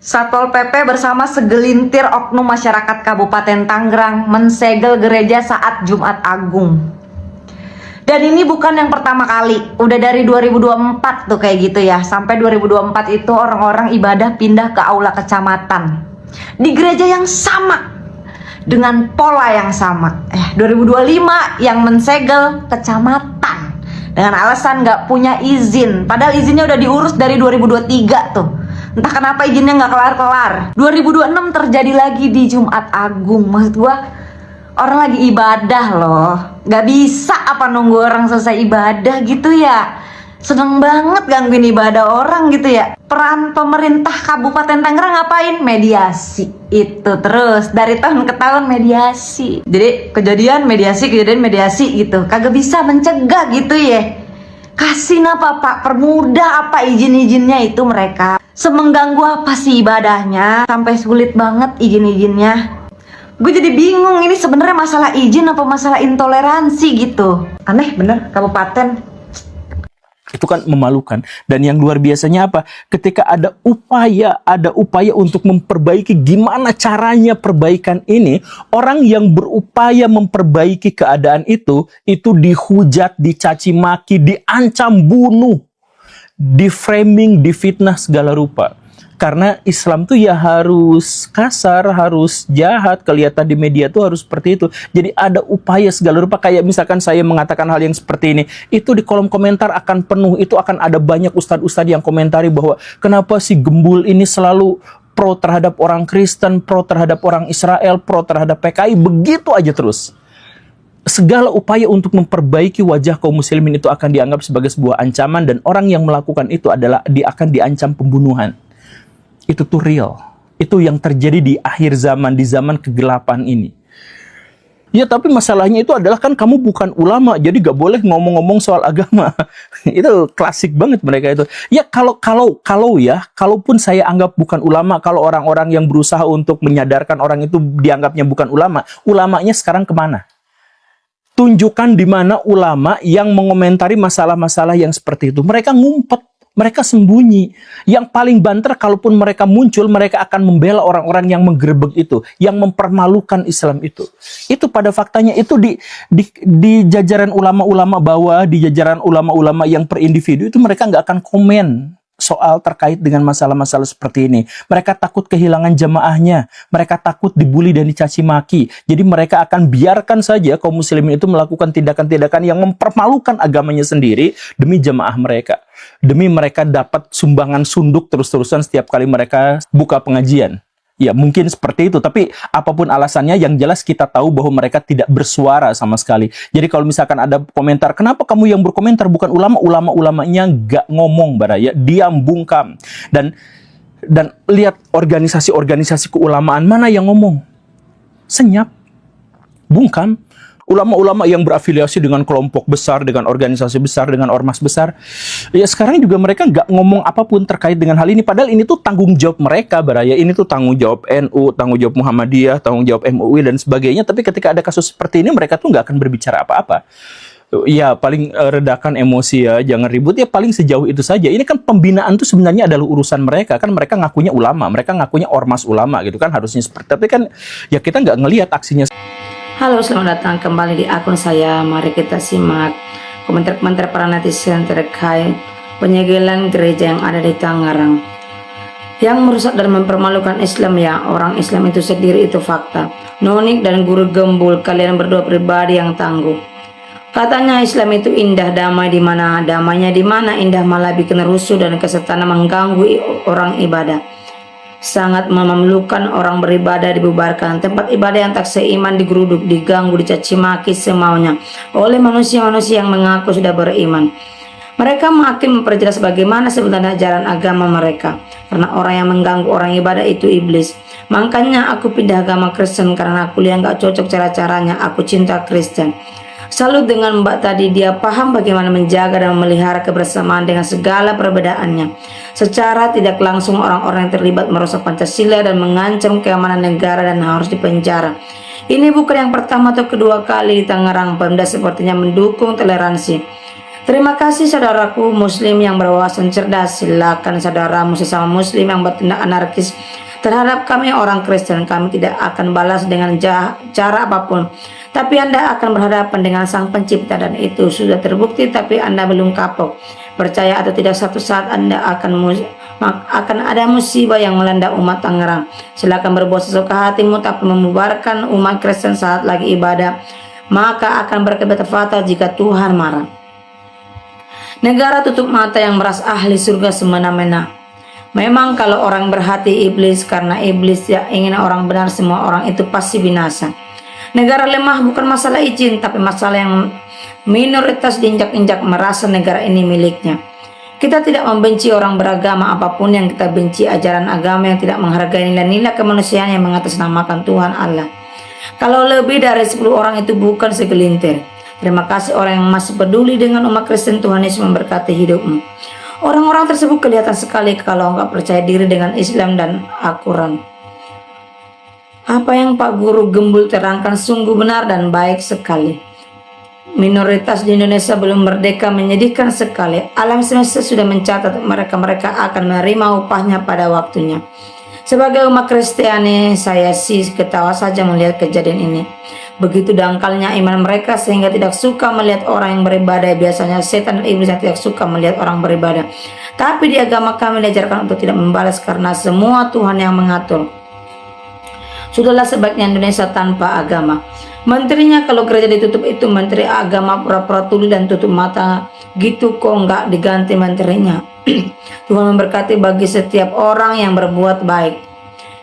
Satpol PP bersama segelintir oknum masyarakat Kabupaten Tangerang mensegel gereja saat Jumat Agung. Dan ini bukan yang pertama kali, udah dari 2024 tuh kayak gitu ya. Sampai 2024 itu orang-orang ibadah pindah ke aula kecamatan di gereja yang sama dengan pola yang sama. 2025 yang mensegel kecamatan dengan alasan nggak punya izin, padahal izinnya udah diurus dari 2023 tuh. Entah kenapa izinnya nggak kelar-kelar. 2026 terjadi lagi di Jumat Agung. Maksud gua, orang lagi ibadah loh, nggak bisa apa nunggu orang selesai ibadah gitu ya. Seneng banget gangguin ibadah orang gitu ya. Peran pemerintah Kabupaten Tangerang ngapain? Mediasi. Itu terus dari tahun ke tahun mediasi. Jadi kejadian mediasi gitu. Kagak bisa mencegah gitu ya. Kasih apa Pak, permudah apa izin-izinnya itu mereka. Semengganggu apa sih ibadahnya sampai sulit banget izin-izinnya. Gue jadi bingung, ini sebenarnya masalah izin apa masalah intoleransi gitu. Aneh bener kabupaten. Itu kan memalukan. Dan yang luar biasanya apa? Ketika ada upaya untuk memperbaiki gimana caranya perbaikan ini, orang yang berupaya memperbaiki keadaan itu dihujat, dicaci maki, diancam bunuh, di-framing, difitnah segala rupa. Karena Islam tuh ya harus kasar, harus jahat, kelihatan di media tuh harus seperti itu. Jadi ada upaya segala rupa, kayak misalkan saya mengatakan hal yang seperti ini, itu di kolom komentar akan penuh, itu akan ada banyak ustadz-ustadz yang komentari bahwa kenapa si gembul ini selalu pro terhadap orang Kristen, pro terhadap orang Israel, pro terhadap PKI, begitu aja terus. Segala upaya untuk memperbaiki wajah kaum muslimin itu akan dianggap sebagai sebuah ancaman, dan orang yang melakukan itu akan diancam pembunuhan. Itu tuh real. Itu yang terjadi di akhir zaman, di zaman kegelapan ini. Ya, tapi masalahnya itu adalah kan kamu bukan ulama, jadi gak boleh ngomong-ngomong soal agama. Itu klasik banget mereka itu. Ya kalaupun saya anggap bukan ulama, kalau orang-orang yang berusaha untuk menyadarkan orang itu dianggapnya bukan ulama, ulamanya sekarang kemana? Tunjukkan di mana ulama yang mengomentari masalah-masalah yang seperti itu. Mereka ngumpet. Mereka sembunyi. Yang paling banter kalaupun mereka muncul, mereka akan membela orang-orang yang menggerebek itu, yang mempermalukan Islam itu. Itu pada faktanya itu di jajaran ulama-ulama bawah, di jajaran ulama-ulama yang per individu itu mereka nggak akan komen soal terkait dengan masalah-masalah seperti ini. Mereka takut kehilangan jamaahnya. Mereka takut dibully dan dicaci maki. Jadi mereka akan biarkan saja kaum muslimin itu melakukan tindakan-tindakan yang mempermalukan agamanya sendiri demi jamaah mereka. Demi mereka dapat sumbangan sunduk terus-terusan setiap kali mereka buka pengajian. Ya mungkin seperti itu, tapi apapun alasannya yang jelas kita tahu bahwa mereka tidak bersuara sama sekali. Jadi kalau misalkan ada komentar, kenapa kamu yang berkomentar bukan ulama? Ulama-ulamanya nggak ngomong, Baraya, diam bungkam. Dan lihat organisasi-organisasi keulamaan mana yang ngomong? Senyap, bungkam. Ulama-ulama yang berafiliasi dengan kelompok besar, dengan organisasi besar, dengan ormas besar, ya sekarang juga mereka nggak ngomong apapun terkait dengan hal ini. Padahal ini tuh tanggung jawab mereka, Baraya. Ini tuh tanggung jawab NU, tanggung jawab Muhammadiyah, tanggung jawab MUI, dan sebagainya. Tapi ketika ada kasus seperti ini, mereka tuh nggak akan berbicara apa-apa. Ya paling redakan emosi ya, jangan ribut ya, paling sejauh itu saja. Ini kan pembinaan tuh sebenarnya adalah urusan mereka. Kan mereka ngakunya ulama, mereka ngakunya ormas ulama gitu kan, harusnya seperti. Tapi kan ya kita nggak ngelihat aksinya. Halo, selamat datang kembali di akun saya. Mari kita simak komentar-komentar para netizen terkait penyegelan gereja yang ada di Tangerang. Yang merusak dan mempermalukan Islam ya, orang Islam itu sendiri, itu fakta. Nonik dan guru gembul, kalian berdua pribadi yang tangguh. Katanya Islam itu indah, damai di mana? Damainya di mana? Indah malah bikin rusuh dan kesetangan mengganggu orang ibadah. Sangat memalukan, orang beribadah dibubarkan, tempat ibadah yang tak seiman digeruduk, diganggu, dicaci maki semaunya oleh manusia-manusia yang mengaku sudah beriman. Mereka makin memperjelas bagaimana sebenarnya jalan agama mereka, karena orang yang mengganggu orang ibadah itu iblis. Makanya aku pindah agama Kristen karena aku lihat gak cocok cara-caranya. Aku cinta Kristen. Salut dengan Mbak tadi, dia paham bagaimana menjaga dan memelihara kebersamaan dengan segala perbedaannya. Secara tidak langsung orang-orang yang terlibat merusak Pancasila dan mengancam keamanan negara dan harus dipenjara. Ini bukan yang pertama atau kedua kali di Tangerang. Pemda sepertinya mendukung toleransi. Terima kasih saudaraku muslim yang berwawasan cerdas. Silakan saudaramu sesama muslim yang bertindak anarkis terhadap kami orang Kristen. Kami tidak akan balas dengan cara apapun, tapi Anda akan berhadapan dengan Sang Pencipta, dan itu sudah terbukti. Tapi Anda belum kapok. Percaya atau tidak, satu saat Anda akan ada musibah yang melanda umat Tangerang. Silakan berbuat sesuka hatimu, tapi membubarkan umat Kristen saat lagi ibadah, maka akan berakibat fatal jika Tuhan marah. Negara tutup mata yang meras ahli surga semena-mena. Memang kalau orang berhati iblis, karena iblis yang ingin orang benar, semua orang itu pasti binasa. Negara lemah bukan masalah izin, tapi masalah yang minoritas diinjak-injak merasa negara ini miliknya. Kita tidak membenci orang beragama apapun, yang kita benci ajaran agama yang tidak menghargai nilai-nilai kemanusiaan yang mengatasnamakan Tuhan Allah. Kalau lebih dari 10 orang itu bukan segelintir. Terima kasih orang yang masih peduli dengan umat Kristen. Tuhan Yesus memberkati hidupmu. Orang-orang tersebut kelihatan sekali kalau enggak percaya diri dengan Islam dan Al-Quran. Apa yang Pak Guru Gembul terangkan sungguh benar dan baik sekali. Minoritas di Indonesia belum merdeka menyedihkan sekali. Alam semesta sudah mencatat mereka akan menerima upahnya pada waktunya. Sebagai umat Kristiani, saya sih ketawa saja melihat kejadian ini. Begitu dangkalnya iman mereka sehingga tidak suka melihat orang yang beribadah. Biasanya setan dan iblis yang tidak suka melihat orang beribadah. Tapi di agama kami diajarkan untuk tidak membalas karena semua Tuhan yang mengatur. Sudahlah sebaiknya Indonesia tanpa agama. Menterinya kalau gereja ditutup itu menteri agama pura-pura tuli dan tutup mata gitu, kok nggak diganti menterinya. Tuhan memberkati bagi setiap orang yang berbuat baik.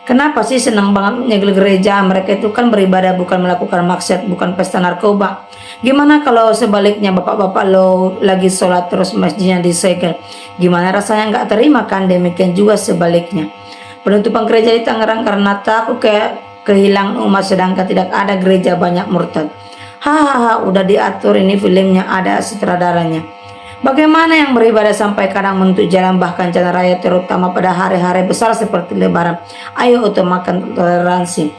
Kenapa sih senang banget menyegel gereja? Mereka itu kan beribadah, bukan melakukan maksiat, bukan pesta narkoba. Gimana kalau sebaliknya bapak-bapak lo lagi sholat terus masjidnya disegel? Gimana rasanya nggak terima kan? Demikian juga sebaliknya. Penutupan gereja di Tangerang karena takut kehilangan umat, sedangkan tidak ada gereja banyak murtad. Hahaha, udah diatur ini filmnya, ada sutradaranya. Bagaimana yang beribadah sampai kadang menutup jalan bahkan jalan raya, terutama pada hari-hari besar seperti Lebaran? Ayo utamakan toleransi.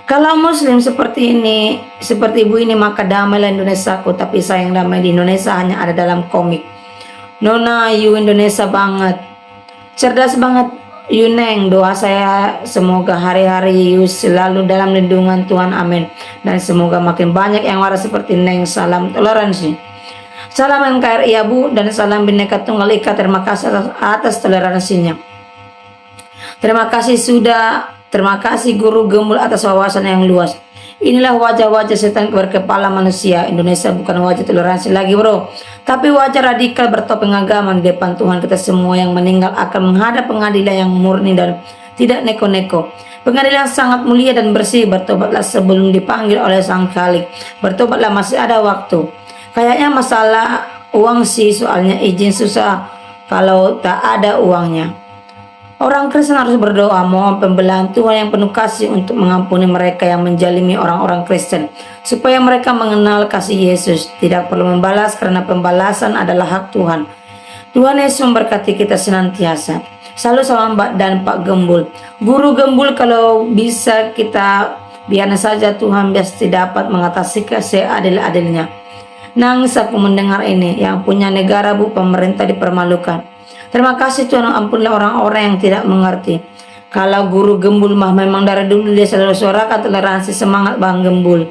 Kalau Muslim seperti ini, seperti ibu ini, maka damailah Indonesiaku. Tapi sayang damai di Indonesia hanya ada dalam komik. Nona, you Indonesia banget, cerdas banget. Yuneng, doa saya semoga hari-hari you selalu dalam lindungan Tuhan, amin. Dan semoga makin banyak yang waras seperti Neng. Salam toleransi. Salam NKRI ya Bu, dan salam Bhinneka Tunggal Ika. Terima kasih atas toleransinya. Terima kasih Guru Gembul atas wawasan yang luas. Inilah wajah-wajah setan berkepala manusia. Indonesia bukan wajah toleransi lagi bro, tapi wajah radikal bertopeng agama. Di depan Tuhan kita semua yang meninggal akan menghadap pengadilan yang murni dan tidak neko-neko. Pengadilan sangat mulia dan bersih. Bertobatlah sebelum dipanggil oleh Sang Khalik. Bertobatlah, masih ada waktu. Kayaknya masalah uang sih, soalnya izin susah kalau tak ada uangnya. Orang Kristen harus berdoa mohon pembelahan Tuhan yang penuh kasih untuk mengampuni mereka yang menjalimi orang-orang Kristen, supaya mereka mengenal kasih Yesus. Tidak perlu membalas karena pembalasan adalah hak Tuhan. Tuhan Yesus memberkati kita senantiasa. Selalu salam Mbak dan Pak Gembul. Guru Gembul, kalau bisa kita biarkan saja, Tuhan pasti dapat mengatasi seadil-adilnya. Nangis aku mendengar ini. Yang punya negara Bu, pemerintah dipermalukan. Terima kasih Tuhan, ampunilah orang-orang yang tidak mengerti. Kalau Guru Gembul mah memang dari dulu dia selalu suarakan toleransi, semangat Bang Gembul.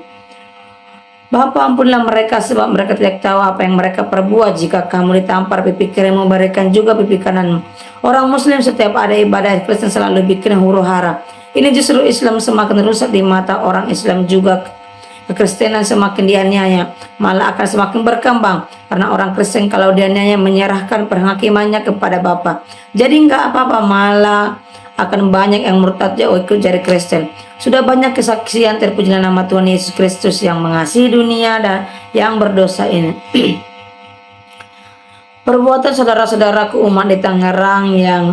Bapak ampunilah mereka sebab mereka tidak tahu apa yang mereka perbuat. Jika kamu ditampar pipi kirimu, berikan juga pipi kananmu. Orang Muslim setiap ada ibadah Kristen selalu bikin huru hara. Ini justru Islam semakin rusak di mata orang Islam juga. Kekristenan semakin dianiaya, malah akan semakin berkembang karena orang Kristen kalau dianiaya menyerahkan penghakimannya kepada Bapa. Jadi nggak apa-apa, malah akan banyak yang murtad jauh ikut jadi Kristen. Sudah banyak kesaksian, terpujilah nama Tuhan Yesus Kristus yang mengasihi dunia dan yang berdosa ini. Perbuatan saudara-saudaraku umat di Tangerang yang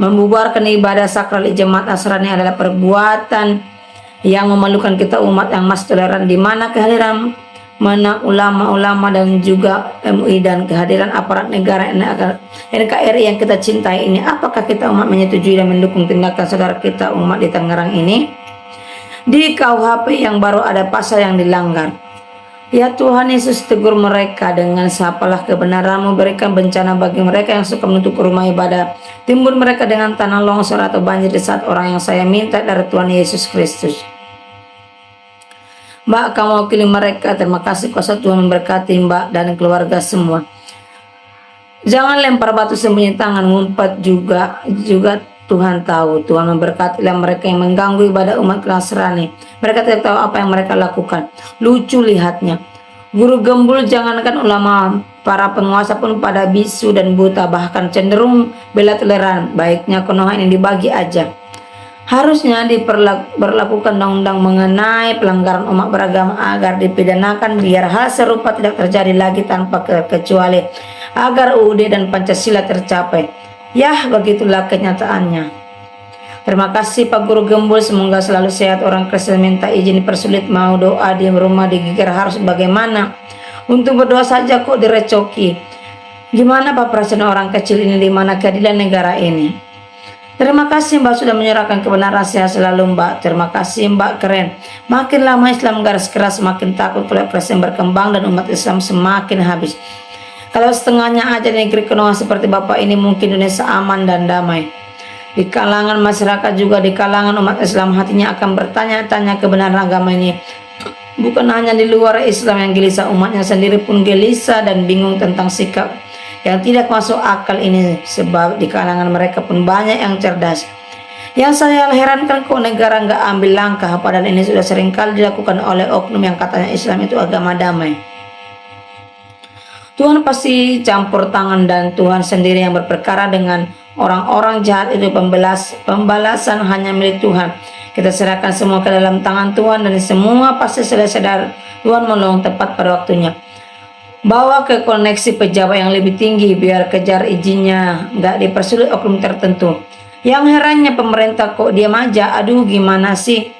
membubarkan ibadah sakral di Jemaat Nasrani adalah perbuatan yang memalukan kita umat yang masih toleran, di mana kehadiran ulama-ulama dan juga MUI dan kehadiran aparat negara NKRI yang kita cintai ini. Apakah kita umat menyetujui dan mendukung tindakan saudara kita umat di Tangerang ini? Di KUHP yang baru ada pasal yang dilanggar. Ya Tuhan Yesus, tegur mereka dengan siapalah kebenaran-Mu, berikan bencana bagi mereka yang suka menutup rumah ibadah, timbun mereka dengan tanah longsor atau banjir di saat orang yang saya minta dari Tuhan Yesus Kristus. Mbak, kamu wakili mereka. Terima kasih, kuasa Tuhan memberkati Mbak dan keluarga semua. Jangan lempar batu sembunyi tangan, ngumpat juga Tuhan tahu. Tuhan memberkatilah mereka yang mengganggu ibadah umat Nasrani. Mereka tidak tahu apa yang mereka lakukan. Lucu lihatnya. Guru gembul, jangankan ulama, para penguasa pun pada bisu dan buta, bahkan cenderung bela toleran. Baiknya konoha ini dibagi aja. Harusnya diberlakukan undang-undang mengenai pelanggaran umat beragama agar dipidanakan, biar hal serupa tidak terjadi lagi tanpa kecuali, agar UUD dan Pancasila tercapai. Yah, begitulah kenyataannya. Terima kasih Pak Guru Gembul, semoga selalu sehat. Orang Kristen minta izin dipersulit, mau doa di rumah digigir, harus bagaimana? Untuk berdoa saja kok direcoki. Gimana Pak perasaan orang kecil ini, di mana keadilan negara ini? Terima kasih Mbak sudah menyerahkan kebenaran, sehat selalu Mbak. Terima kasih Mbak, keren. Makin lama Islam garis keras, semakin takut kalau Kristen berkembang dan umat Islam semakin habis. Kalau setengahnya aja di negeri Konoha seperti Bapak ini, mungkin Indonesia aman dan damai. Di kalangan masyarakat juga, di kalangan umat Islam, hatinya akan bertanya-tanya kebenaran agama ini. Bukan hanya di luar Islam yang gelisah, umatnya sendiri pun gelisah dan bingung tentang sikap yang tidak masuk akal ini. Sebab di kalangan mereka pun banyak yang cerdas. Yang saya herankan, kok negara nggak ambil langkah, padahal ini sudah seringkali dilakukan oleh oknum yang katanya Islam itu agama damai. Tuhan pasti campur tangan, dan Tuhan sendiri yang berperkara dengan orang-orang jahat itu. Pembalasan hanya milik Tuhan. Kita serahkan semua ke dalam tangan Tuhan, dan semua pasti selesai dan Tuhan menolong tepat pada waktunya. Bawa ke koneksi pejabat yang lebih tinggi, biar kejar izinnya, nggak dipersulit oknum tertentu. Yang herannya pemerintah kok diam aja. Aduh, gimana sih?